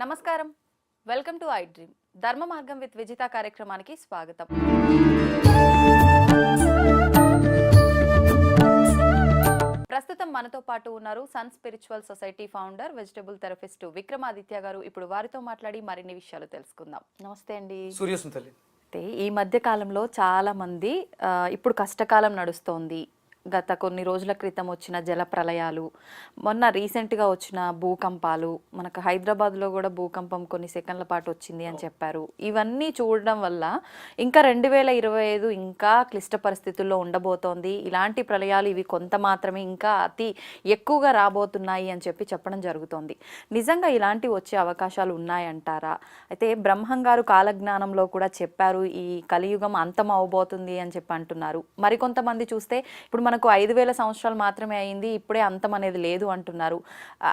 నమస్కారం. Welcome to I dream. ధర్మ మార్గం విత్ విజిత కార్యక్రమానికి స్వాగతం. ప్రస్తుతం మనతో పాటు ఉన్నారు Sun spiritual society founder, vegetable therapist Vikramaditya garu. ఇప్పుడు వారితో మాట్లాడి మరిన్ని విషయాలు తెలుసుకుందాం. నమస్తే అండి. సూర్యసుంతల్లి. ఈ మధ్య కాలంలో చాలా మంది ఇప్పుడు కష్టకాలం నడుస్తోంది, గత కొన్ని రోజుల క్రితం వచ్చిన జల ప్రళయాలు, మొన్న రీసెంట్గా వచ్చిన భూకంపాలు, మనకు హైదరాబాద్లో కూడా భూకంపం కొన్ని సెకండ్ల పాటు వచ్చింది అని చెప్పారు. ఇవన్నీ చూడడం వల్ల ఇంకా 2025 ఇంకా క్లిష్ట పరిస్థితుల్లో ఉండబోతోంది. ఇలాంటి ప్రళయాలు ఇవి కొంత మాత్రమే, ఇంకా అతి ఎక్కువగా రాబోతున్నాయి అని చెప్పడం జరుగుతోంది. నిజంగా ఇలాంటివి వచ్చే అవకాశాలు ఉన్నాయంటారా? అయితే బ్రహ్మం గారు కాలజ్ఞానంలో కూడా చెప్పారు, ఈ కలియుగం అంతం అవబోతుంది అని అంటున్నారు. మరికొంతమంది చూస్తే ఇప్పుడు మనకు 5000 సంవత్సరాలు మాత్రమే అయింది, ఇప్పుడే అంతం అనేది లేదు అంటున్నారు.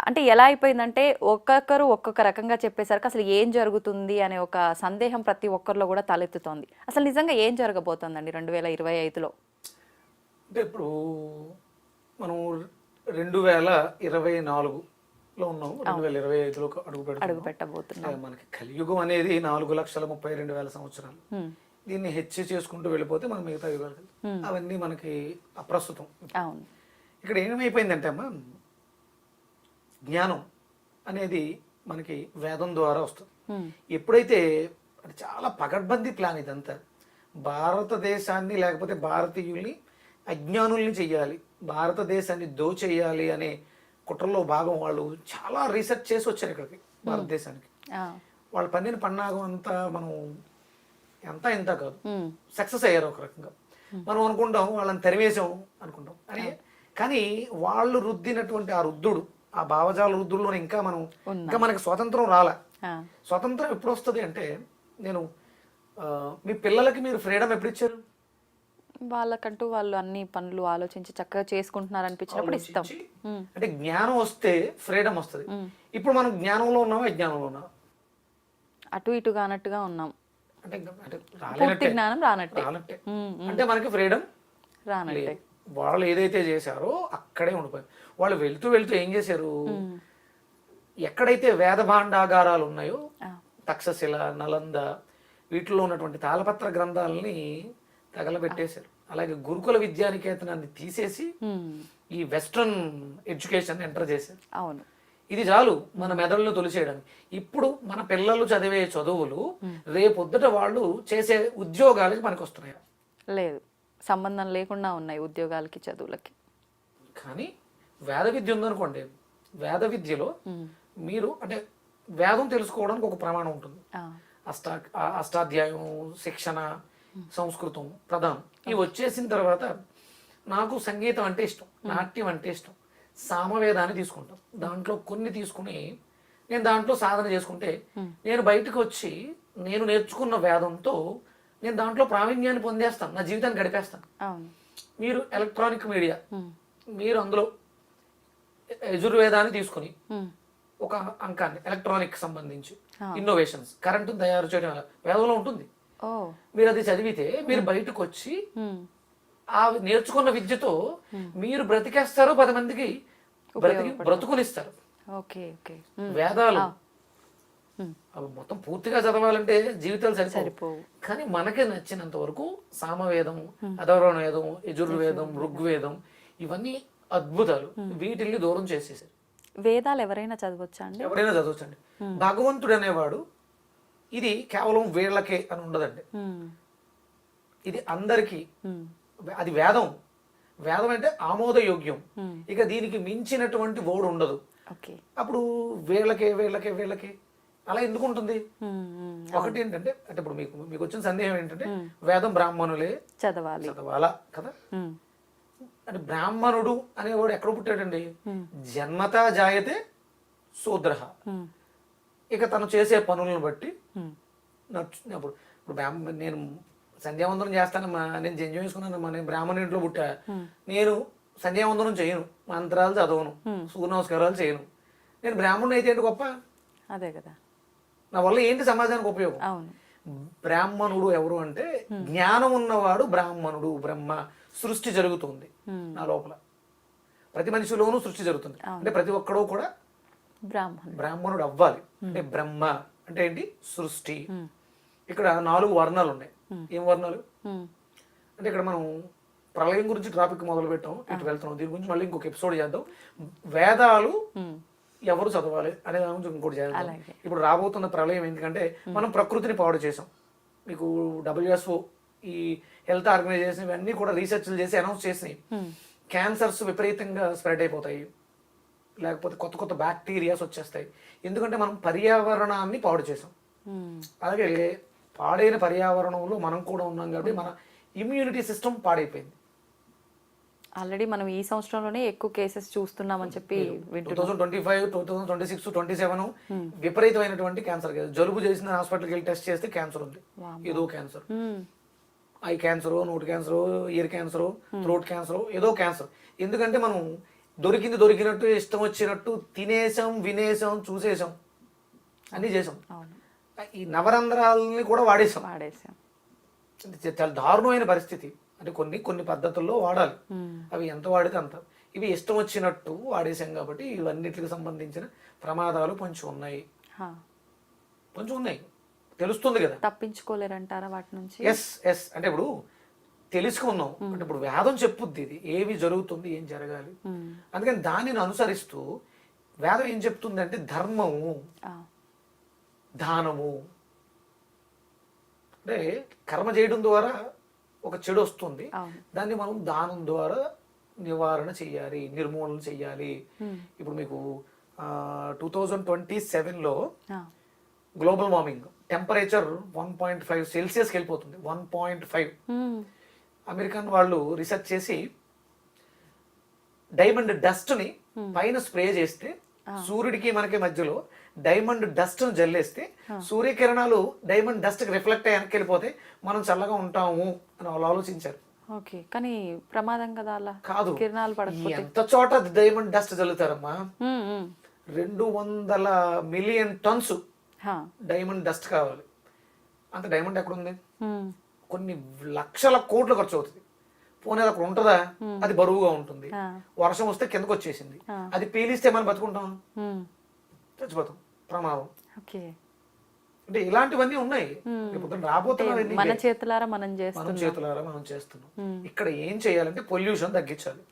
అంటే ఎలా అయిపోయిందంటే ఒక్కొక్కరు ఒక్కొక్క రకంగా చెప్పేసరికి అసలు ఏం జరుగుతుంది అనే ఒక సందేహం ప్రతి ఒక్కరిలో కూడా తలెత్తుతోంది. అసలు నిజంగా ఏం జరగబోతోందండి 2025లో? అంటే ఇప్పుడు మనం 2024లో ఉన్నాం, 2025లో అడుగు పెట్టబోతున్నాం. మనకి కలియుగం అనేది 4,32,000 సంవత్సరాలు. దీన్ని హెచ్చు చేసుకుంటూ వెళ్ళిపోతే మనం మిగతా యుగాలు అవన్నీ మనకి అప్రస్తుతం. ఇక్కడ ఏమైపోయిందంటే అమ్మా, జ్ఞానం అనేది మనకి వేదం ద్వారా వస్తుంది. ఎప్పుడైతే చాలా పగడ్బందీ ప్లాన్ ఇదంతా, భారతదేశాన్ని లేకపోతే భారతీయుల్ని అజ్ఞానుల్ని చెయ్యాలి, భారతదేశాన్ని దోచేయాలి అనే కుట్రలో భాగం వాళ్ళు చాలా రీసెర్చ్ చేసి వచ్చారు ఇక్కడికి భారతదేశానికి. వాళ్ళ పన్నిన పన్నాగం అంతా మనం ఎంత ఇంత కాదు, సక్సెస్ అయ్యారు ఒక రకంగా. మనం అనుకుంటాం వాళ్ళని తరివేశాం అనుకుంటాం అని, కానీ వాళ్ళు రుద్దినటువంటి ఆ రుద్దుడు, ఆ భావజాల రుద్దుడులో ఇంకా మనకి స్వాతంత్రం రాలే. స్వాతంత్రం ఎప్పుడు వస్తుంది అంటే, నేను మీ పిల్లలకి మీరు ఫ్రీడమ్ ఎప్పుడు ఇచ్చారు? వాళ్ళకంటూ వాళ్ళు అన్ని పనులు ఆలోచించి చక్కగా చేసుకుంటున్నారు అనిపించినప్పుడు ఇస్తాం. అంటే జ్ఞానం వస్తే ఫ్రీడమ్ వస్తుంది. ఇప్పుడు మనం జ్ఞానంలో ఉన్నామా అజ్ఞానంలో ఉన్నామా? అటు ఇటుగా అన్నట్టుగా ఉన్నాం. అంటే జ్ఞానం రానట్టే, అంటే మనకి ఫ్రీడమ్ రానట్టే. వాళ్ళు ఏదైతే చేశారో అక్కడే ఉండిపోయారు. వాళ్ళు వెళ్తూ వెళ్తూ ఏం చేశారు, ఎక్కడైతే వేద భాండాగారాలు ఉన్నాయో, తక్షశిల, నలంద, వీటిలో ఉన్నటువంటి తాళపత్ర గ్రంథాలని తగలబెట్టేశారు. అలాగే గురుకుల విద్యానికేతనాన్ని తీసేసి ఈ వెస్ట్రన్ ఎడ్యుకేషన్ ఎంటర్ చేశారు. అవును, ఇది చాలు మన మెదడును తొలిచేయడానికి. ఇప్పుడు మన పిల్లలు చదివే చదువులు రేపొద్దుట వాళ్ళు చేసే ఉద్యోగాలకి మనకు వస్తున్నాయి లేదు, సంబంధం లేకుండా ఉన్నాయి ఉద్యోగాలకి, చదువులకి. కానీ వేద విద్య ఉందనుకోండి, వేద విద్యలో మీరు అంటే వేదం తెలుసుకోవడానికి ఒక ప్రమాణం ఉంటుంది. అష్టాధ్యాయం, శిక్షణ, సంస్కృతం, ప్రధానం ఇవి వచ్చేసిన తర్వాత నాకు సంగీతం అంటే ఇష్టం, నాట్యం అంటే ఇష్టం, సామవేదాన్ని తీసుకుంటాం. దాంట్లో కొన్ని తీసుకుని నేను దాంట్లో సాధన చేసుకుంటే నేను బయటకు వచ్చి నేను నేర్చుకున్న వేదంతో నేను దాంట్లో ప్రావీణ్యాన్ని పొందేస్తాను, నా జీవితాన్ని గడిపేస్తాను. మీరు ఎలక్ట్రానిక్ మీడియా, మీరు అందులో యజుర్వేదాన్ని తీసుకుని ఒక అంకాన్ని ఎలక్ట్రానిక్ సంబంధించి ఇన్నోవేషన్స్, కరెంటు తయారు చేయడం వేదంలో ఉంటుంది. మీరు అది చదివితే మీరు బయటకు వచ్చి ఆ నేర్చుకున్న విద్యతో మీరు బ్రతికేస్తారు, 10 మందికి బ్రతుకునిస్తారు. వేదాలు మొత్తం పూర్తిగా చదవాలంటే జీవితాలు సరిపోవు. కానీ మనకే నచ్చినంత వరకు సామవేదం, అథర్వణ వేదం, యజుర్వేదం, ఋగ్వేదం ఇవన్నీ అద్భుతాలు. వీటిని దూరం చేసేసారు. వేదాలు ఎవరైనా చదవచ్చా అండి? ఎవరైనా చదవచ్చండి. భగవంతుడు అనేవాడు ఇది కేవలం వీళ్ళకే అని ఉండదండి, ఇది అందరికీ. అది వేదం. వేదం అంటే ఆమోదయోగ్యం, ఇక దీనికి మించినటువంటి ఓడు ఉండదు. అప్పుడు వీళ్ళకే వీళ్ళకే వీళ్ళకే అలా ఎందుకు ఉంటుంది? ఒకటి ఏంటంటే, అంటే ఇప్పుడు మీకు వచ్చిన సందేహం ఏంటంటే వేదం బ్రాహ్మణులే చదవాలా కదా. అంటే బ్రాహ్మణుడు అనేవాడు ఎక్కడ పుట్టాడండి? జన్మతా జాయతే శూద్ర. ఇక తను చేసే పనులను బట్టి ఇప్పుడు నేను సంధ్యావందనం చేస్తానమ్మా, నేను జంజం వేసుకున్నానమ్మా, నేను బ్రాహ్మణ ఇంట్లో పుట్టా, నేను సంధ్యావందనం చేయను, మంత్రాలు చదవను, సూర్య నమస్కారాలు చేయను, నేను బ్రాహ్మణుడు అయితే ఏంటి గొప్ప? అదే కదా, నా వల్ల ఏంటి సమాజానికి ఉపయోగం? బ్రాహ్మణుడు ఎవరు అంటే జ్ఞానం ఉన్నవాడు బ్రాహ్మణుడు. బ్రహ్మ సృష్టి జరుగుతుంది నా లోపల, ప్రతి మనిషిలోనూ సృష్టి జరుగుతుంది. అంటే ప్రతి ఒక్కడో కూడా బ్రాహ్మణుడు అవ్వాలి. అంటే బ్రహ్మ అంటే ఏంటి? సృష్టి. ఇక్కడ 4 వర్ణాలు ఉన్నాయి. ఏం వర్ణాలు అంటే, ఇక్కడ మనం ప్రళయం గురించి టాపిక్ మొదలు పెట్టాం, ఇటు వెళ్తున్నాం. దీని గురించి మళ్ళీ ఇంకొక ఎపిసోడ్ చేద్దాం. వేదాలు ఎవరు చదవాలి అనే దాని గురించి ఇంకోటి చేద్దాం. ఇప్పుడు రాబోతున్న ప్రళయం ఎందుకంటే మనం ప్రకృతిని పాడు చేసాం. మీకు WHO ఈ హెల్త్ ఆర్గనైజేషన్ ఇవన్నీ కూడా రీసెర్చ్లు చేసి అనౌన్స్ చేసినాయి. క్యాన్సర్స్ విపరీతంగా స్ప్రెడ్ అయిపోతాయి, లేకపోతే కొత్త కొత్త బ్యాక్టీరియాస్ వచ్చేస్తాయి. ఎందుకంటే మనం పర్యావరణాన్ని పాడు చేసాం. అలాగే పాడైన పర్యావరణంలో మనం కూడా ఉన్నాం కాబట్టి మన ఇమ్యూనిటీ సిస్టమ్ పాడైపోయింది. ఆల్రెడీ మనం ఈ సంవత్సరంలోనే ఎక్కువ కేసెస్ చూస్తున్నామని చెప్పి 2025, 2026, 27 విపరీతమైనటువంటి క్యాన్సర్ కేసు. జలుబు చేసిన హాస్పిటల్కి వెళ్ళి టెస్ట్ చేస్తే క్యాన్సర్ ఉంది. ఏదో cancer, eye cancer, note cancer, year cancer, throat cancer, ఏదో క్యాన్సర్. ఎందుకంటే మనం దొరికినట్టు ఇష్టం వచ్చినట్టు తినేసాం, వినేసాం, చూసేసాం, అన్నీ చేసాం. ఈ నవరంధ్రాలని కూడా వాడేసాం. చాలా దారుణమైన పరిస్థితి. అంటే కొన్ని పద్ధతుల్లో వాడాలి, అవి ఎంత వాడితే అంత. ఇవి ఇష్టం వచ్చినట్టు వాడేసాం కాబట్టి ఇవన్నిటికి సంబంధించిన ప్రమాదాలు కొంచెం ఉన్నాయి. తెలుస్తుంది కదా, తప్పించుకోలేరంటారా వాటి నుంచి? ఎస్ అంటే ఇప్పుడు తెలుసుకున్నాం అంటే ఇప్పుడు వేదం చెప్పుద్ది ఇది ఏవి జరుగుతుంది, ఏం జరగాలి. అందుకని దానిని అనుసరిస్తూ వేదం ఏం చెప్తుంది అంటే ధర్మము, దానము. అంటే కర్మ చేయడం ద్వారా ఒక చెడు వస్తుంది, దాన్ని మనం దానం ద్వారా నివారణ చెయ్యాలి, నిర్మూలన చెయ్యాలి. ఇప్పుడు మీకు 2027లో గ్లోబల్ వార్మింగ్ టెంపరేచర్ 1.5 సెల్సియస్కి వెళ్ళిపోతుంది. 1.5. అమెరికన్ వాళ్ళు రీసెర్చ్ చేసి డైమండ్ డస్ట్ ని పైన స్ప్రే చేస్తే, సూర్యుడికి మనకి మధ్యలో డైమండ్ డస్ట్ ను జల్లేస్తే సూర్యకిరణాలు డైమండ్ డస్ట్ కి రిఫ్లెక్ట్ అయ్యి వెనక్కి వెళ్ళిపోతే మనం చల్లగా ఉంటాము అని వాళ్ళు ఆలోచించారు. కానీ ప్రమాదం కదా అలా కాదు, కిరణాలు పడకపోతే. ఎంత చోట డైమండ్ డస్ట్ జల్లుతారమ్మా. 200 మిలియన్ టన్స్ డైమండ్ డస్ట్ కావాలి. అంత డైమండ్ ఎక్కడ ఉంది? కొన్ని లక్షల కోట్లు ఖర్చు అవుతుంది. పోనీ అక్కడ ఉంటుందా? అది బరువుగా ఉంటుంది. వర్షం వస్తే కిందకు వచ్చేసింది, అది పీలిస్తే మనం బతుకుంటాం, చచ్చిపోతాం, ప్రమాదం. అంటే ఇలాంటివన్నీ ఉన్నాయి. రాబోతున్నవన్నీ మన చేతులారా మనం చేస్తున్నాం. ఇక్కడ ఏం చేయాలంటే పొల్యూషన్ తగ్గించాలి.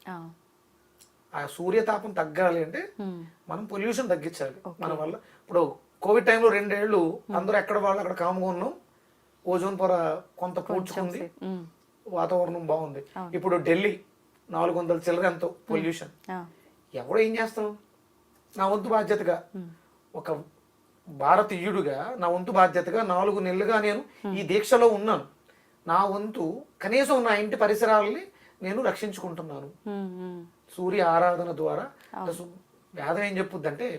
ఆ సూర్యతాపం తగ్గాలి అంటే మనం పొల్యూషన్ తగ్గించాలి. మన వల్ల ఇప్పుడు కోవిడ్ టైంలో 2 ఏళ్ళు అందరూ ఎక్కడ వాళ్ళు అక్కడ కాముగా ఉన్నాం. ఓజోన్ పొర కొంత పూడ్చుకుంది, వాతావరణం బాగుంది. ఇప్పుడు ఢిల్లీ 400 చిల్లర ఎంతో పొల్యూషన్. ఎవడో ఏం చేస్తాం? నా వంతు బాధ్యతగా, ఒక భారతీయుడుగా నా వంతు బాధ్యతగా 4 నెలలుగా నేను ఈ దీక్షలో ఉన్నాను. నా వంతు కనీసం నా ఇంటి పరిసరాలని నేను రక్షించుకుంటున్నాను సూర్య ఆరాధన ద్వారా. వేదం ఏం చెప్పుద్దంటే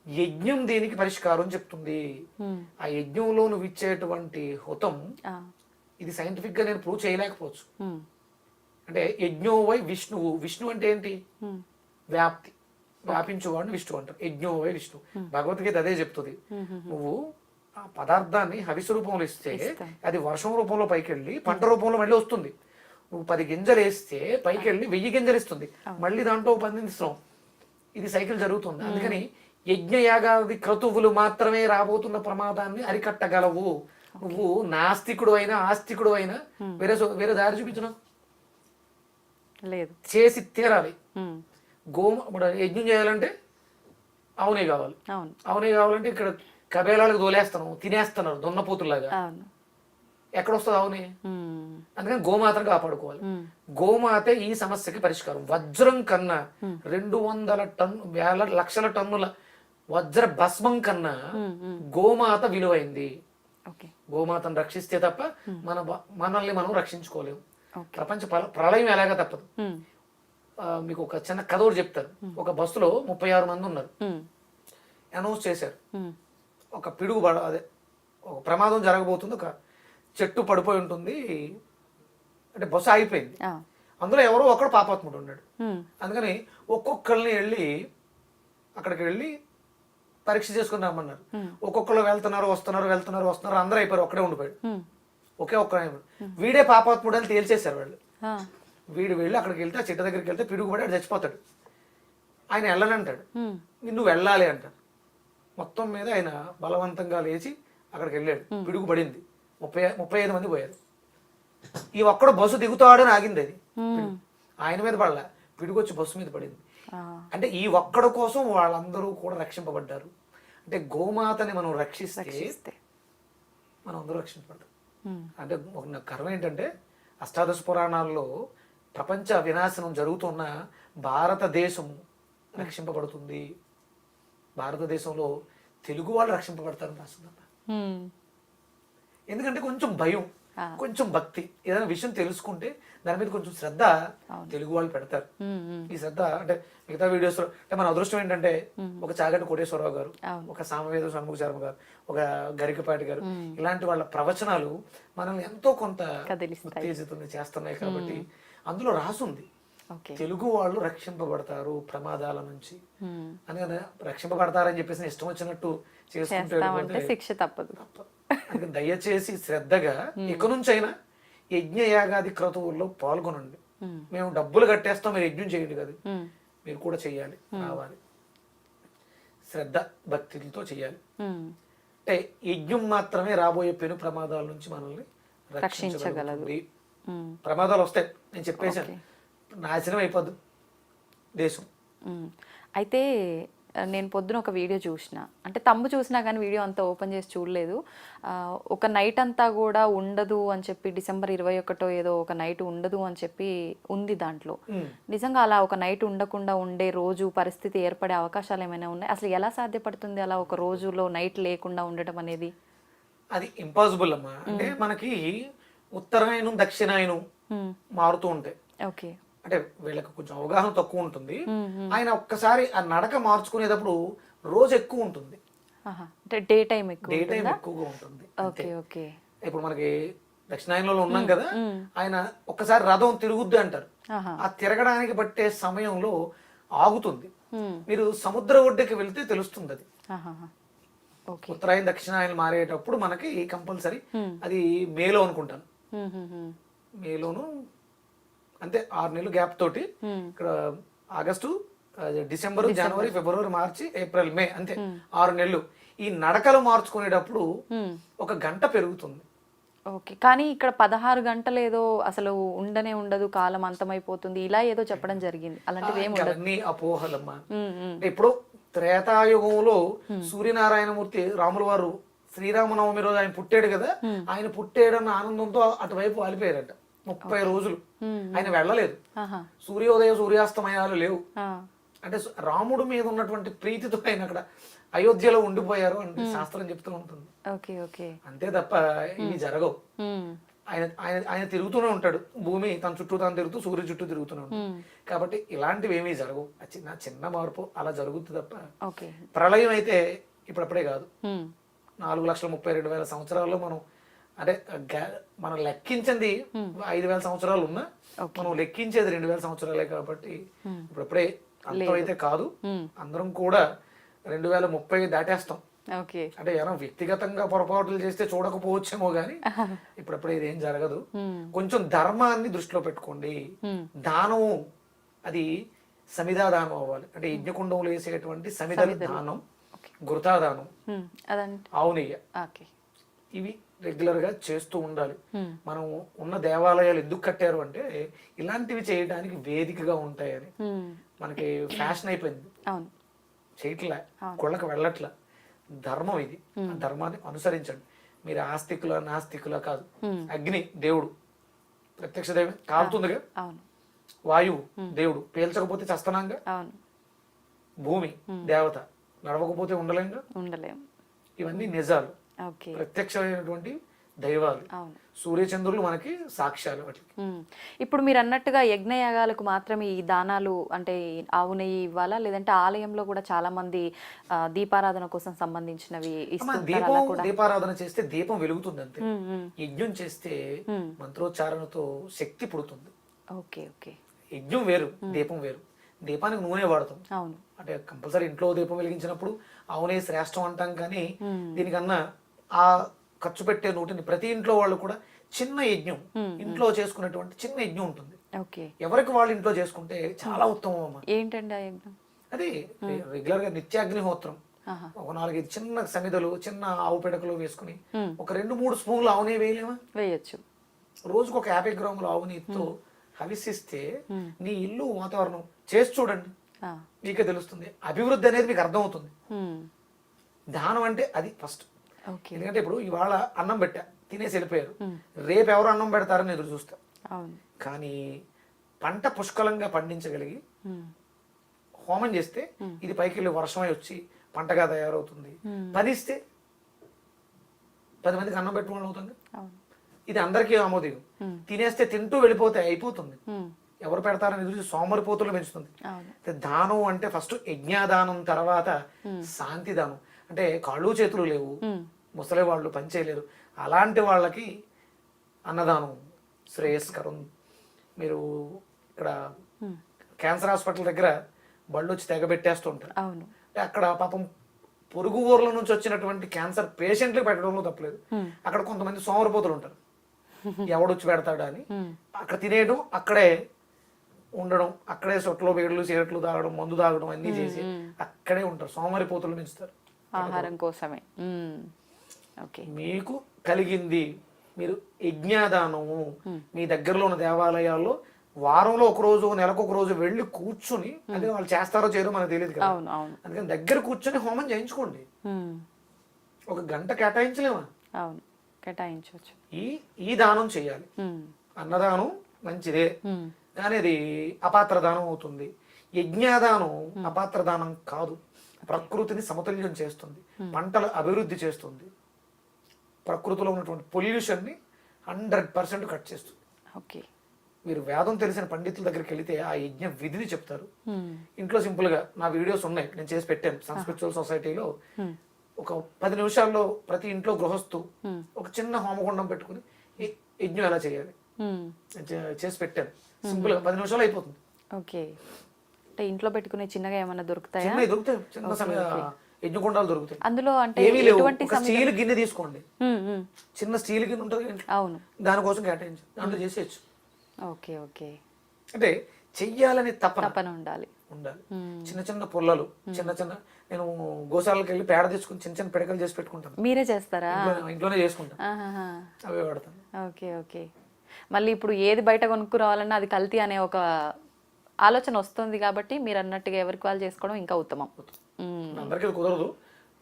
యజ్ఞం దీనికి పరిష్కారం చెప్తుంది. ఆ యజ్ఞంలో నువ్వు ఇచ్చేటువంటి హుతం ఇది సైంటిఫిక్ గా నేను ప్రూవ్ చేయలేకపోవచ్చు. అంటే యజ్ఞో వై విష్ణువు. విష్ణు అంటే ఏంటి? వ్యాప్తి, వ్యాపించువాడిని విష్ణు అంటారు. యజ్ఞో వై విష్ణు. భగవద్గీత అదే చెప్తుంది. నువ్వు ఆ పదార్థాన్ని హవిసు రూపంలో ఇస్తే అది వర్షం రూపంలో పైకి వెళ్ళి పంట రూపంలో మళ్ళీ వస్తుంది. నువ్వు 10 గింజలు వేస్తే పైకి వెళ్ళి 1000 గింజలు ఇస్తుంది. మళ్ళీ దాంట్లో 10 ఇస్తున్నాం. ఇది సైకిల్ జరుగుతుంది. అందుకని యజ్ఞయాగాది క్రతువులు మాత్రమే రాబోతున్న ప్రమాదాన్ని అరికట్టగలవు. నువ్వు నాస్తికుడు అయినా ఆస్తికుడు అయినా వేరే దారి చూపించడం లేదు, చేసి తీరాలి. యజ్ఞం చేయాలంటే అవునే కావాలి. అవునే కావాలంటే ఇక్కడ కబేలాలకు దోలేస్తున్నాం, తినేస్తున్నారు దున్నపోతులాగా. ఎక్కడ వస్తుంది అవునే? అందుకని గోమాతను కాపాడుకోవాలి. గోమాతే ఈ సమస్యకి పరిష్కారం. వజ్రం కన్నా 200 లక్షల టన్నుల వజ్ర భస్మం కన్నా గోమాత విలువైంది. గోమాతను రక్షిస్తే తప్ప మనల్ని మనం రక్షించుకోలేము. ప్రపంచ ప్రళయం ఎలాగా తప్పదు. మీకు ఒక చిన్న కథ ఒకటి చెప్తారు. ఒక బస్సులో 36 మంది ఉన్నారు. అనౌన్స్ చేశారు, ఒక పిడుగు అదే ఒక ప్రమాదం జరగబోతుంది, ఒక చెట్టు పడిపోయి ఉంటుంది అంటే బస్సు ఆగిపోయింది. అందులో ఎవరో ఒకడు పాపాత్ముడు ఉన్నాడు. అందుకని ఒక్కొక్కరిని వెళ్ళి అక్కడికి వెళ్ళి పరీక్ష చేసుకుని రమ్మన్నారు. ఒక్కొక్కరు వెళ్తున్నారు అందరూ అయిపోయారు. ఒక్కడే ఉండిపోయాడు, ఒక్కడే. వీడే పాపాత్ముడు అని తేల్చేశారు వాళ్ళు. వీడు వెళ్ళి అక్కడికి వెళ్తే ఆ చెట్టు దగ్గరికి వెళ్తే పిడుగుపడి ఆడు చచ్చిపోతాడు. ఆయన వెళ్ళనంటాడు, నువ్వు వెళ్ళాలి అంటాడు. మొత్తం మీద ఆయన బలవంతంగా లేచి అక్కడికి వెళ్ళాడు. పిడుగు పడింది, 35 మంది పోయారు. ఈ ఒక్కడు బస్సు దిగుతాడని ఆగింది అది. ఆయన మీద పడలా, పిడుగు వచ్చి బస్సు మీద పడింది. అంటే ఈ ఒక్కడు కోసం వాళ్ళందరూ కూడా రక్షింపబడ్డారు. అంటే గోమాతని మనం రక్షిస్తే మనం అందరూ రక్షించబడతాం. అంటే ఒక కర్మ ఏంటంటే అష్టాదశ పురాణాల్లో ప్రపంచ వినాశనం జరుగుతున్న భారతదేశం రక్షింపబడుతుంది, భారతదేశంలో తెలుగు వాళ్ళు రక్షింపబడతారని రాస్తుందమ్మా. ఎందుకంటే కొంచెం భయం, కొంచెం భక్తి, ఏదైనా విషయం తెలుసుకుంటే దాని మీద కొంచెం శ్రద్ధ తెలుగు వాళ్ళు పెడతారు. ఈ శ్రద్ధ అంటే మిగతా వీడియోస్ లో అంటే మన అదృష్టం ఏంటంటే ఒక చాగంటి కోటేశ్వరరావు గారు, ఒక సామవేద షణ్ముఖ శర్మ గారు, ఒక గరికపాటి గారు, ఇలాంటి వాళ్ళ ప్రవచనాలు మనల్ని ఎంతో కొంత ఉత్తేజితం చేస్తున్నాయి. కాబట్టి అందులో రాసుంది తెలుగు వాళ్ళు రక్షింపబడతారు ప్రమాదాల నుంచి అని. రక్షింపబడతారని చెప్పేసి ఇష్టం వచ్చినట్టు చేసుకుంటే శిక్ష తప్పదు. దయచేసి శ్రద్ధగా ఇక నుంచైనా యజ్ఞయాగాది క్రతువుల్లో పాల్గొనండి. మేము డబ్బులు కట్టేస్తాం, మీరు యజ్ఞం చేయండి కదా, మీరు కూడా చెయ్యాలి, రావాలి, శ్రద్ధ భక్తితో చెయ్యాలి. అంటే యజ్ఞం మాత్రమే రాబోయే పెను ప్రమాదాల నుంచి మనల్ని రక్షించగలదు. ప్రమాదాలు వస్తాయి, నేను చెప్పేశాను, నాశనం అయిపోద్దు దేశం. అయితే నేను పొద్దున ఒక వీడియో చూసిన, అంటే తమ్ము చూసినా కానీ వీడియో అంతా ఓపెన్ చేసి చూడలేదు. ఒక నైట్ అంతా కూడా ఉండదు అని చెప్పి, డిసెంబర్ 21 ఏదో ఒక నైట్ ఉండదు అని చెప్పి ఉంది దాంట్లో. నిజంగా అలా ఒక నైట్ ఉండకుండా ఉండే రోజు పరిస్థితి ఏర్పడే అవకాశాలు ఏమైనా ఉన్నాయి? అసలు ఎలా సాధ్యపడుతుంది అలా ఒక రోజులో నైట్ లేకుండా ఉండటం అనేది? అది ఇంపాసిబుల్ అమ్మా. అంటే మనకి ఉత్తరాయణం దక్షిణాయనం మారుతూ ఉంటాయి. ఓకే, అంటే వీళ్ళకి కొంచెం అవగాహన తక్కువ ఉంటుంది. ఆయన ఒక్కసారి ఆ నడక మార్చుకునేటప్పుడు రోజు ఎక్కువ ఉంటుంది, డే టైం ఎక్కువగా ఉంటుంది. Okay okay. ఇప్పుడు మనకి దక్షిణాయనంలో ఉన్నాం కదా, ఆయన ఒక్కసారి రథం తిరుగుద్ది అంటారు. ఆ తిరగడానికి పట్టే సమయంలో ఆగుతుంది. మీరు సముద్ర ఒడ్డుకి వెళ్తే తెలుస్తుంది అది. ఉత్తరాయణ దక్షిణాయనం మారేటప్పుడు మనకి కంపల్సరీ అది మేలో అనుకుంటాను, మేలోను అంతే 6 నెలలు గ్యాప్ తోటి. ఇక్కడ ఆగస్టు, డిసెంబర్, జనవరి, ఫిబ్రవరి, మార్చి, ఏప్రిల్, మే, అంతే 6 నెలలు. ఈ నడకలు మార్చుకునేటప్పుడు 1 గంట పెరుగుతుంది. ఓకే, కానీ ఇక్కడ 16 గంటలు ఏదో అసలు ఉండనే ఉండదు, కాలం అంతమైపోతుంది, ఇలా ఏదో చెప్పడం జరిగింది. అలాంటివి ఏమి అపోహలమ్మా. ఇప్పుడు త్రేతాయుగంలో సూర్యనారాయణమూర్తి రాముల వారు శ్రీరామనవమి రోజు ఆయన పుట్టాడు కదా, ఆయన పుట్టాడన్న ఆనందంతో అటువైపు వాలిపోయారట 30 రోజులు. ఆయన వెళ్ళలేదు, సూర్యోదయ సూర్యాస్తమయాలు లేవు. అంటే రాముడు మీద ఉన్నటువంటి ప్రీతితో ఆయన అక్కడ అయోధ్యలో ఉండిపోయారు అంటే శాస్త్రం చెప్తూ ఉంటుంది. అంతే తప్ప ఇవి జరగవు. ఆయన ఆయన ఆయన తిరుగుతూనే ఉంటాడు, భూమి తన చుట్టూ తాను తిరుగుతూ సూర్యుడు చుట్టూ తిరుగుతూనే ఉంటాడు. కాబట్టి ఇలాంటివి ఏమీ జరగవు. చిన్న చిన్న మార్పు అలా జరుగుతుంది తప్ప ప్రళయం అయితే ఇప్పుడప్పుడే కాదు. 4,32,000 సంవత్సరాల్లో మనం అంటే మనం లెక్కించింది 5,000 సంవత్సరాలు ఉన్నా మనం లెక్కించేది 2,000 సంవత్సరాలే. కాబట్టి ఇప్పుడప్పుడే అంతమైతే కాదు. అందరం కూడా 2030 దాటేస్తాం. అంటే ఏమైనా వ్యక్తిగతంగా పొరపాట్లు చేస్తే చూడకపోవచ్చేమో గానీ ఇప్పుడప్పుడే ఇదేం జరగదు. కొంచెం ధర్మాన్ని దృష్టిలో పెట్టుకోండి. దానం అది సమిధా దానం అవ్వాలి. అంటే యజ్ఞకుండంలో వేసేటువంటి సమిధ దానం, గురుతాదానం, ఆవు నెయ్యి, ఇవి రెగ్యులర్ గా చేస్తూ ఉండాలి. మనం ఉన్న దేవాలయాలు ఎందుకు కట్టారు అంటే ఇలాంటివి చేయడానికి వేదికగా ఉంటాయని. మనకి ఫ్యాషన్ అయిపోయింది, చేయట్లా, కొళ్ళకి వెళ్ళట్లా. ధర్మం ఇది, ఆ ధర్మాన్ని అనుసరించండి. మీరు ఆస్తికుల నాస్తికుల కాదు. అగ్ని దేవుడు, ప్రత్యక్ష దైవం, కాలుతుందిగా. వాయువు దేవుడు, పేల్చకపోతే చస్తనాంగా. భూమి దేవత, నడవకపోతే ఉండలేం. ఇవన్నీ నిజాలు, ప్రత్యక్షమైనటువంటి దైవాలు. సూర్యచంద్రులు మనకి సాక్ష్యాలు వాటికి. ఇప్పుడు మీరు అన్నట్టుగా యజ్ఞయాగాలకు మాత్రమే ఈ దానాలు అంటే ఆవు నెయ్యి ఇవ్వాలా, లేదంటే ఆలయంలో కూడా చాలా మంది దీపారాధన కోసం సంబంధించినవి దీపారాధన చేస్తే దీపం వెలుగుతుంది అంతే. యజ్ఞం చేస్తే మంత్రోచ్చారణతో శక్తి పుడుతుంది. యజ్ఞం వేరు, దీపం వేరు. దీపానికి నూనె వాడతాం, అంటే కంపల్సరీ ఇంట్లో దీపం వెలిగించినప్పుడు అవునే శ్రేష్టం అంటాం. కానీ దీనికన్నా ఆ ఖర్చు పెట్టే నోటిని ప్రతి ఇంట్లో వాళ్ళు కూడా చిన్న యజ్ఞం, ఇంట్లో చేసుకునేటువంటి చిన్న యజ్ఞం ఉంటుంది. ఎవరికి వాళ్ళు ఇంట్లో చేసుకుంటే చాలా ఉత్తమం అమ్మా. ఏంటండి ఆ యజ్ఞం? అది రెగ్యులర్ గా నిత్యాగ్నిహోత్రం ఆహా. ఒక 4-5 చిన్న సమిదలు, చిన్న ఆవు పిడకలు వేసుకుని ఒక 2-3 స్పూన్లు ఆవు నెయ్యి వేయలేమా? వేయచ్చు. రోజుకు ఒక 50 గ్రాముల ఆవు నెయ్యితో హవిసిస్తే నీ ఇల్లు వాతావరణం చేసి చూడండి, మీకే తెలుస్తుంది. అభివృద్ధి అనేది మీకు అర్థమవుతుంది. దానం అంటే అది ఫస్ట్. ఓకే. ఎందుకంటే ఇప్పుడు ఇవాళ అన్నం పెట్టా, తినేసి వెళ్ళిపోయారు, రేపు ఎవరు అన్నం పెడతారని ఎదురు చూస్తా. అవును. కానీ పంట పుష్కలంగా పండించగలిగి హోమం చేస్తే ఇది పైకి వెళ్ళి వర్షమై వచ్చి పంటగా తయారవుతుంది. పనిస్తే 10 మందికి అన్నం పెట్టుకోవడం అవుతుంది. అవును. ఇది అందరికీ ఆమోదం. తినేస్తే తింటూ వెళ్ళిపోతే అయిపోతుంది. ఎవరు పెడతారని ఎదురు సోమరిపోతులు పెంచుతుంది. అవును. దానం అంటే ఫస్ట్ యజ్ఞాదానం, తర్వాత శాంతి దానం. అంటే కాళ్ళు చేతులు లేవు, ముసలి వాళ్ళు పని చేయలేరు, అలాంటి వాళ్ళకి అన్నదానం శ్రేయస్కరం. మీరు ఇక్కడ క్యాన్సర్ హాస్పిటల్ దగ్గర బళ్ళు వచ్చి తెగబెట్టేస్తూ ఉంటారు. అవును. అక్కడ పాపం పొరుగు ఊర్ల నుంచి వచ్చినటువంటి క్యాన్సర్ పేషెంట్లు పెట్టడంలో తప్పలేదు. అక్కడ కొంతమంది సోమరిపోతులు ఉంటారు, ఎవడొచ్చి పెడతాడా అని. అక్కడ తినేయడం, అక్కడే ఉండడం, అక్కడే సొట్లో వేళ్ళు సిగరెట్లు తాగడం, మందు తాగడం అన్ని చేసి అక్కడే ఉంటారు. సోమరిపోతులు పెంచుతారు ఆహారం కోసమే. ఓకే. మీకు కలిగింది, మీరు యజ్ఞాదానము మీ దగ్గరలో ఉన్న దేవాలయాల్లో వారంలో ఒక రోజు, నెలకు ఒక రోజు వెళ్ళి కూర్చుని, అంటే వాళ్ళు చేస్తారో చేయరో మనకు తెలియదు కదా, అందుకని దగ్గర కూర్చొని హోమం చేయించుకోండి. ఒక గంట కేటాయించలేమా? అవును, కేటాయించవచ్చు. ఈ దానం చేయాలి. అన్నదానం మంచిదే, కానీ అది అపాత్ర దానం అవుతుంది. యజ్ఞాదానం అపాత్ర దానం కాదు, ప్రకృతిని సమతుల్యం చేస్తుంది, పంటల అభివృద్ధి చేస్తుంది, ప్రకృతిలో ఉన్నటువంటి పొల్యూషన్ ని 100% కట్ చేస్తుంది. ఓకే. మీరు వేదం తెలిసిన పండితుల దగ్గరికి వెళితే ఆ యజ్ఞ విధిని చెప్తారు. ఇంట్లో సింపుల్ గా నా వీడియోస్ ఉన్నాయి, నేను చేసి పెట్టాను. సంస్కృతుల సొసైటీలో ఒక 10 నిమిషాల్లో ప్రతి ఇంట్లో గృహస్థు ఒక చిన్న హోమగుండం పెట్టుకుని యజ్ఞం ఎలా చేయాలి చేసి పెట్టాను. సింపుల్ గా 10 నిమిషాలు అయిపోతుంది. ఓకే. అంటే ఇంట్లో పెట్టుకునే చిన్నగా ఏమైనా దొరుకుతాయా? దొరుకుతాయి, చిన్న సమయ యజ్ఞగుండాలు దొరుకుతాయి. అందులో అంటే ఏమీ లేవు. ఒక స్టీల్ గిన్నె తీసుకోండి, చిన్న స్టీల్ గిన్నె ఉంటుంది, అవును, దానికోసం కేటాయించి దాంట్లో చేసేయచ్చు. ఓకే. ఓకే. అంటే చెయ్యాలని తపన ఉండాలి. చిన్న చిన్న పుల్లలు, చిన్న చిన్న, నేను గోశాలకు వెళ్ళి పేడ తీసుకుని చిన్న చిన్న పిడకలు చేసి పెట్టుకుంటాను. మీరే చేస్తారా? ఇంట్లోనే చేసుకుంటాను, అవే వాడతాను. ఓకే. ఓకే. మళ్ళీ ఇప్పుడు ఏది బయట కొనుక్కు రావాలన్నా అది కల్తీ అనే ఒక ఆలోచన వస్తుంది కాబట్టి మీరు అన్నట్టుగా ఎవరికి వాళ్ళు చేసుకోవడం ఇంకా ఉత్తమం. అందరికీ కుదరదు.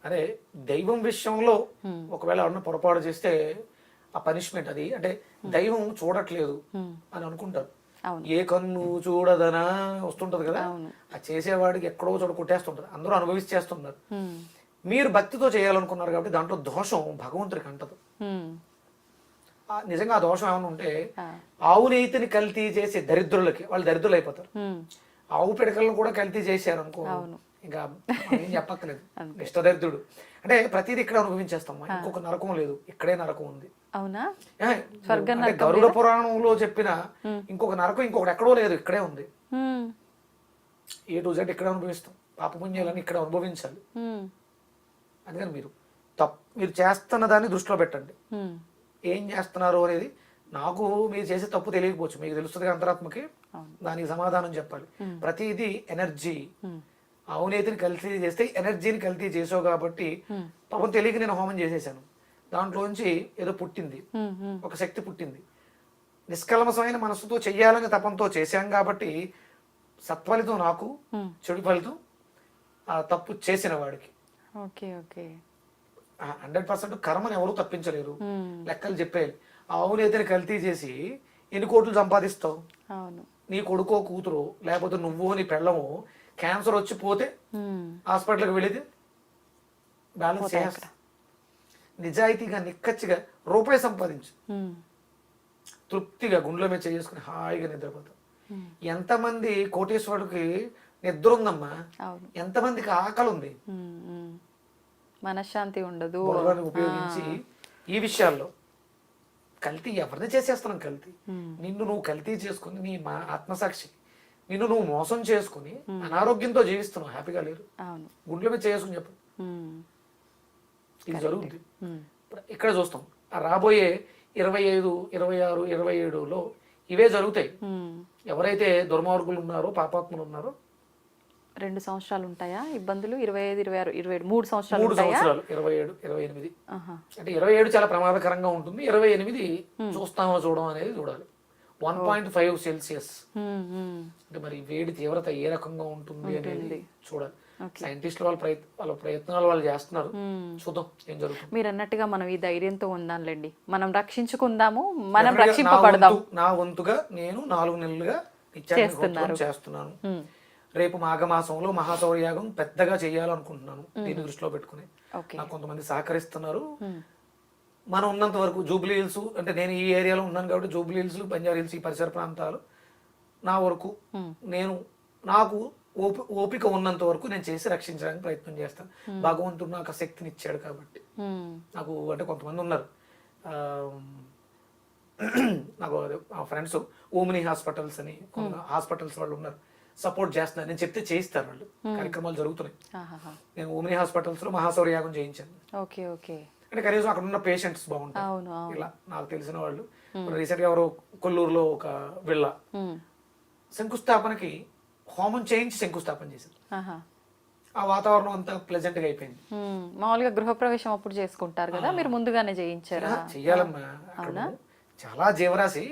అదే దైవం విషయంలో ఒకవేళ ఎవరన్నా పొరపాటు చేస్తే ఆ పనిష్మెంట్ అది, అంటే దైవం చూడట్లేదు అని అనుకుంటారు. ఏ కన్ను చూడదనా వస్తుంటది కదా, ఆ చేసేవాడికి ఎక్కడో చోట కొట్టేస్తుంటది, అందరూ అనుభవించేస్తున్నారు. మీరు భక్తితో చేయాలనుకున్నారు కాబట్టి దాంట్లో దోషం భగవంతుడికి అంటదు. నిజంగా ఆ దోషం ఏమైనా ఉంటే ఆవు నెయ్యిని కల్తీ చేసే దరిద్రులకి, వాళ్ళు దరిద్రులు అయిపోతారు. ఆవు పిడకలను కూడా కల్తీ చేశారు అనుకో, ఇంకా ఏం చెప్పక్కలేదు, ఇష్టదరిద్రుడు. అంటే ప్రతిదీ ఇక్కడ అనుభవించేస్తాం, ఇంకొక నరకం లేదు, ఇక్కడే నరకం ఉంది. అవునా? గరుడ పురాణంలో చెప్పిన ఇంకొక నరకం ఇంకొకటి ఎక్కడో లేదు, ఇక్కడే ఉంది. A to Z ఇక్కడే అనుభవిస్తాం, పాపపుణ్యాలని ఇక్కడ అనుభవించాలి. అందుకని మీరు చేస్తున్న దాన్ని దృష్టిలో పెట్టండి. ఏం చేస్తున్నారు అనేది నాకు మీరు చేసే తప్పు తెలియకపోవచ్చు, మీకు తెలుస్తుంది అంతరాత్మకి, దానికి సమాధానం చెప్పాలి. ప్రతిదీ ఎనర్జీ. అవినీతిని కల్తీ చేస్తే ఎనర్జీని కల్తీ చేసావు కాబట్టి పాపం తెలియక నేను హోమం చేసేసాను, దాంట్లోంచి ఏదో పుట్టింది, ఒక శక్తి పుట్టింది. నిష్కల్మసమైన మనసుతో చెయ్యాలని తపంతో చేశాం కాబట్టి సత్ఫలితం నాకు, చెడు ఫలితం ఆ తప్పు చేసిన వాడికి. 100% కర్మని ఎవరు తప్పించలేరు, లెక్కలు చెప్పేయాలి. ఆ అవినీతిని కల్తీ చేసి ఎన్ని కోట్లు సంపాదిస్తావు? నీ కొడుకో కూతురు లేకపోతే నువ్వు నీ పెళ్ళము క్యాన్సర్ వచ్చి పోతే హాస్పిటల్కి వెళితే బ్యాలెన్స్ చేస్తా. నిజాయితీగా నిక్కచ్చిగా రూపాయి సంపాదించు, తృప్తిగా గుండెల మీద చేసుకుని హాయిగా నిద్రపోతాం. ఎంతమంది కోటేశ్వరుడికి నిద్ర ఉందమ్మా, ఎంతమందికి ఆకలి ఉంది, మనశ్శాంతి ఉండదు. ఉపయోగించి ఈ విషయాల్లో కల్తీ ఎవరిని చేసేస్తున్నాం? కల్తీ నిన్ను నువ్వు కల్తీ చేసుకుని, నీ మా ఆత్మసాక్షి నిన్ను నువ్వు మోసం చేసుకుని అనారోగ్యంతో జీవిస్తున్నావు, హ్యాపీగా లేరు. గుండెల మీద చేసుకుని చెప్పు, ఇది జరుగుతుంది. ఇక్కడ చూస్తాం రాబోయే 25, 26, 27లో ఇవే జరుగుతాయి. ఎవరైతే దుర్మార్గులు ఉన్నారో, పాపాత్ములు ఉన్నారో 2 సంవత్సరాలు ఉంటాయా ఇబ్బందులు? 25, 26, 27, 3 సంవత్సరాలు 3 ఉంటాయా? సంవత్సరాలు 27, 28. ఆహా. అంటే 27 చాలా ప్రమాదకరంగా ఉంటుంది. 28 చూస్తామో చూడడం అనేది చూడాలి. 1.5 సెల్సియస్ అంటే మరి వేడి తీవ్రత ఏ రకంగా ఉంటుంది అనేది చూడాలి. సైంటిస్టులు వాళ్ళ ప్రయత్నాలు వాళ్ళు చేస్తున్నారు. చూద్దాం ఏం జరుగుతుంది. మీరు అన్నట్టుగా మనం ఈ ధైర్యంతో ఉందాంలేండి, మనం రక్షించుకుందాము, మనం రక్షింపబడదాం. నా వంతుగా నేను 4 నెలలుగా చేస్తున్నాను. రేపు మాఘమాసంలో మహాసౌరయాగం పెద్దగా చేయాలనుకుంటున్నాను. దీన్ని దృష్టిలో పెట్టుకుని నాకు కొంతమంది సహకరిస్తున్నారు. మనం ఉన్నంత వరకు జూబ్లీ హిల్స్ అంటే నేను ఈ ఏరియాలో ఉన్నాను కాబట్టి జూబ్లీ హిల్స్, బంజారా హిల్స్, ఈ పరిసర ప్రాంతాలు నా వరకు నాకు ఓపిక ఉన్నంత వరకు నేను చేసి రక్షించడానికి ప్రయత్నం చేస్తాను. భగవంతుడు నాకు ఆ శక్తిని ఇచ్చాడు కాబట్టి. నాకు అంటే కొంతమంది ఉన్నారు నాకు ఫ్రెండ్స్ ఓమిని హాస్పిటల్స్ అని హాస్పిటల్స్ వాళ్ళు ఉన్నారు, సపోర్ట్ చేస్తున్నారు. నేను చెప్తే చేయిస్తారు వాళ్ళు, కార్యక్రమాలు జరుగుతున్నాయి. నేను ఓమిని హాస్పిటల్స్ లో మహాసౌరయాగం చేయించాను. అంటే కనీసం అక్కడ ఉన్న పేషెంట్స్ బాగుంటారు. ఇలా నాకు తెలిసిన వాళ్ళు రీసెంట్ గా ఎవరో కొల్లూరులో ఒక విళ్ళ శంకుస్థాపనకి హోమం చేయించి శంకుస్థాపన చేశారు. ఆ వాతావరణం అంతా ప్లెజెంట్ గా అయిపోయింది. మామూలుగా గృహప్రవేశం అప్పుడు చేసుకుంటారు కదా, మీరు ముందుగానే చేయించారా? చెయ్యాలమ్మా, చాలా జీవరాశి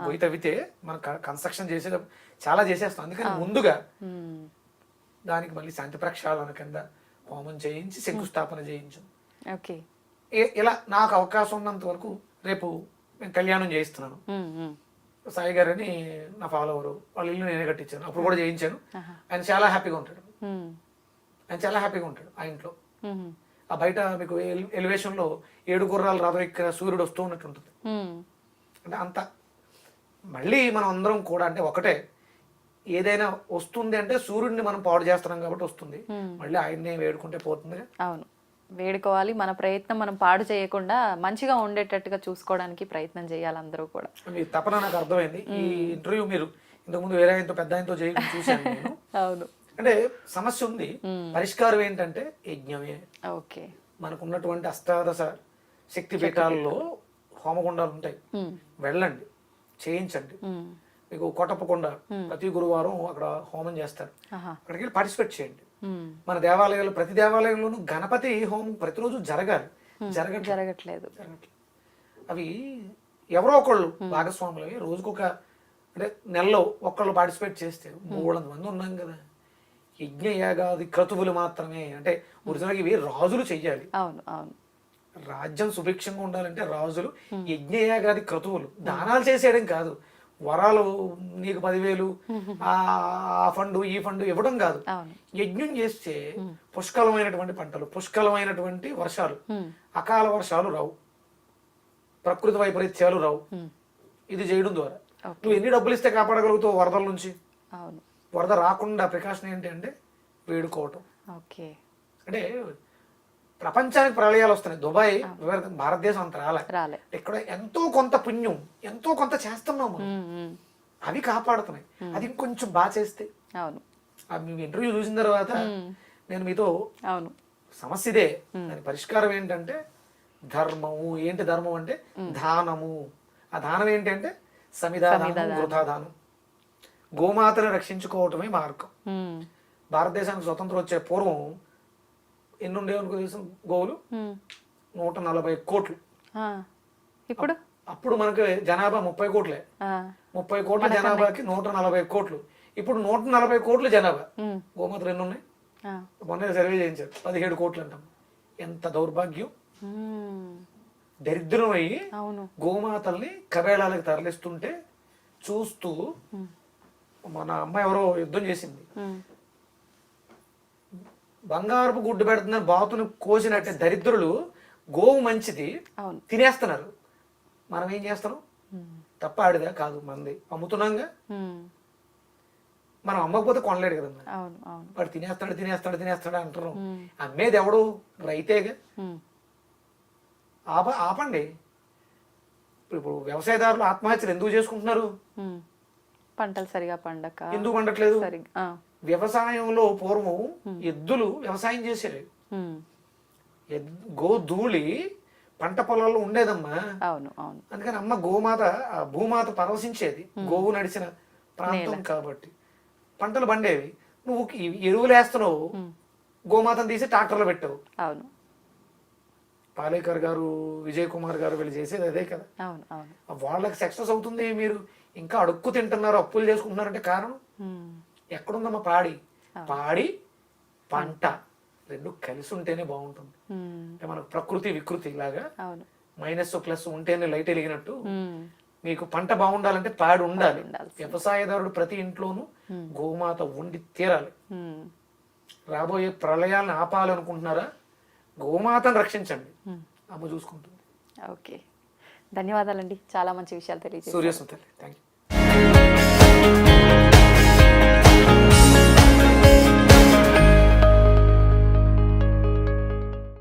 పోయి తవ్వితే మనం కన్స్ట్రక్షన్ చేసే చాలా చేసేస్తాం. అందుకని ముందుగా దానికి మళ్ళీ శాంతి ప్రక్షాళన కింద హోమం చేయించి శంకుస్థాపన చేయించాం. ఇలా నాకు అవకాశం ఉన్నంత వరకు రేపు నేను కళ్యాణం చేయిస్తున్నాను. సాయి గారు అని నా ఫాలోవరు, వాళ్ళ ఇల్లు నేనే కట్టించాను, అప్పుడు కూడా చేయించాను. ఆయన చాలా హ్యాపీగా ఉంటాడు. ఆ ఇంట్లో ఆ బయట మీకు ఎలివేషన్ లో 7 గుర్రాలు రథం ఇక్కడ సూర్యుడు వస్తూ ఉన్నట్టు ఉంటుంది. అంటే అంత మళ్ళీ మనం అందరం కూడా అంటే ఒకటే, ఏదైనా వస్తుంది అంటే సూర్యుడిని మనం పాడు చేస్తున్నాం కాబట్టి వస్తుంది. మళ్ళీ ఆయన్నే వేడుకుంటే పోతుంది. అవును, వేడుకోవాలి. మన ప్రయత్నం మనం పాడు చేయకుండా మంచిగా ఉండేటట్టుగా చూసుకోవడానికి ప్రయత్నం చేయాలి అందరూ కూడా. మీ తపన నాకు అర్థమైంది. ఈ ఇంటర్వ్యూ మీరు ఇంతకుముందు వేరే ఆయనతో పెద్ద ఆయనతో చేయడం చూశాను నేను. అవును, అంటే సమస్య ఉంది, పరిష్కారం ఏంటంటే యజ్ఞమే. మనకు ఉన్నటువంటి అష్టాదశ శక్తి పీఠాలలో హోమగుండాలు ఉంటాయి, వెళ్ళండి, చేయించండి. మీకు కోటప్పకొండ ప్రతి గురువారం అక్కడ హోమం చేస్తారు, అక్కడికి వెళ్ళి పార్టిసిపేట్ చేయండి. మన దేవాలయాలు ప్రతి దేవాలయంలోనూ గణపతి హోమం ప్రతిరోజు జరగాలి, జరగట్లేదు. అవి ఎవరో ఒకళ్ళు భాగస్వాములు అవి రోజుకొక అంటే నెలలో ఒక్కళ్ళు పార్టిసిపేట్ చేస్తే 300 మంది ఉన్నాం కదా. యజ్ఞ యాగాది క్రతువులు మాత్రమే అంటే ఒరిజినల్గా ఇవి రాజులు చెయ్యాలి. రాజ్యం సుభిక్షంగా ఉండాలంటే రాజులు యజ్ఞయాగాది క్రతువులు దానాలు చేసేయడం కాదు, వరాలు నీకు 10,000 ఆ ఫండు ఈ ఫండు ఇవ్వడం కాదు. యజ్ఞం చేస్తే పుష్కలమైనటువంటి పంటలు, పుష్కలమైనటువంటి వర్షాలు, అకాల వర్షాలు రావు, ప్రకృతి వైపరీత్యాలు రావు. ఇది చేయడం ద్వారా నువ్వు ఎన్ని డబ్బులు ఇస్తే కాపాడగలుగుతావు వరదల నుంచి. వరద రాకుండా ప్రికాషన్ ఏంటి అంటే వేడుకోవటం. అంటే ప్రపంచానికి ప్రళయాలు వస్తున్నాయి. దుబాయ్ భారతదేశం అంత రాలే. ఇక్కడ ఎంతో కొంత పుణ్యం, ఎంతో కొంత చేస్తున్నాము, అవి కాపాడుతున్నాయి. అది ఇంకొంచెం బాగా చేస్తే. మీ ఇంటర్వ్యూ చూసిన తర్వాత నేను మీతో సమస్య ఇదే, దాని పరిష్కారం ఏంటంటే ధర్మము. ఏంటి ధర్మం అంటే దానము. ఆ దానం ఏంటి అంటే సమిధానం, వృథాదానం. గోమాతను రక్షించుకోవటమే మార్గం. భారతదేశానికి స్వతంత్రం వచ్చే పూర్వం ఎన్ని ఉండేవనుకో తెలుసు గోవులు? 140 కోట్లు. అప్పుడు మనకి జనాభా 30 కోట్లే. 30 కోట్ల జనాభాకి 140 కోట్లు. ఇప్పుడు 140 కోట్ల జనాభా. గోమాతలు ఎన్ని ఉన్నాయి? మొన్న సర్వే చేయించారు, 17 కోట్లు అంటాం. ఎంత దౌర్భాగ్యం! దరిద్రం అయ్యి గోమాతల్ని కబేళాలకు తరలిస్తుంటే చూస్తూ మన అమ్మాయి ఎవరో యుద్ధం చేసింది, బంగారపు గుడ్డు పెడుతున్నారు, బాతును కోసినట్టే దరిద్రులు గోవు మంచిది తినేస్తున్నారు. మనం ఏం చేస్తున్నాం? తప్ప ఆడిదా కాదు, మంది అమ్ముతున్నాంగా. మనం అమ్మకపోతే కొనలేడు కదా, వాడు తినేస్తాడు అంటున్నాం. అమ్మేది ఎవడు? రైతేగా. ఆపండి. ఇప్పుడు వ్యవసాయదారులు ఆత్మహత్యలు ఎందుకు చేసుకుంటున్నారు? పంటలు సరిగా పండక. ఎందుకు పండట్లేదు? వ్యవసాయంలో పూర్వం ఎద్దులు వ్యవసాయం చేసేవి, గోధూళి పంట పొలాల్లో ఉండేదమ్మా. అందుకని అమ్మ గోమాత భూమాత పరవశించేది. గోవు నడిచిన ప్రాంతం కాబట్టి పంటలు పండేవి. నువ్వు ఎరువులు వేస్తున్నావు, గోమాతను తీసి ట్రాక్టర్లో పెట్టావు. అవును పాలేకర్ గారు, విజయ్ కుమార్ గారు వీళ్ళు చేసేది అదే కదా. అవును అవును. వాళ్ళకి సక్సెస్ అవుతుంది, మీరు ఇంకా అడుక్కు తింటున్నారు, అప్పులు చేసుకుంటున్నారంటే కారణం ఎక్కడుందమ్మా? పాడి పాడి పంట రెండు కలిసి ఉంటేనే బాగుంటుంది. అంటే మనకు ప్రకృతి వికృతి లాగా అవును. మైనస్ ప్లస్ ఉంటేనే లైట్ వెలిగినట్టు మీకు పంట బాగుండాలంటే పాడి ఉండాలి. వ్యవసాయదారుడు ప్రతి ఇంట్లోనూ గోమాత ఉండి తీరాలి. రాబోయే ప్రళయాలను ఆపాలనుకుంటున్నారా? గోమాతను రక్షించండి, అమ్మ చూసుకుంటుంది. ఓకే, ధన్యవాదాలండి, చాలా మంచి విషయాలు తెలియజేశారు. Suryasmriti, thank you.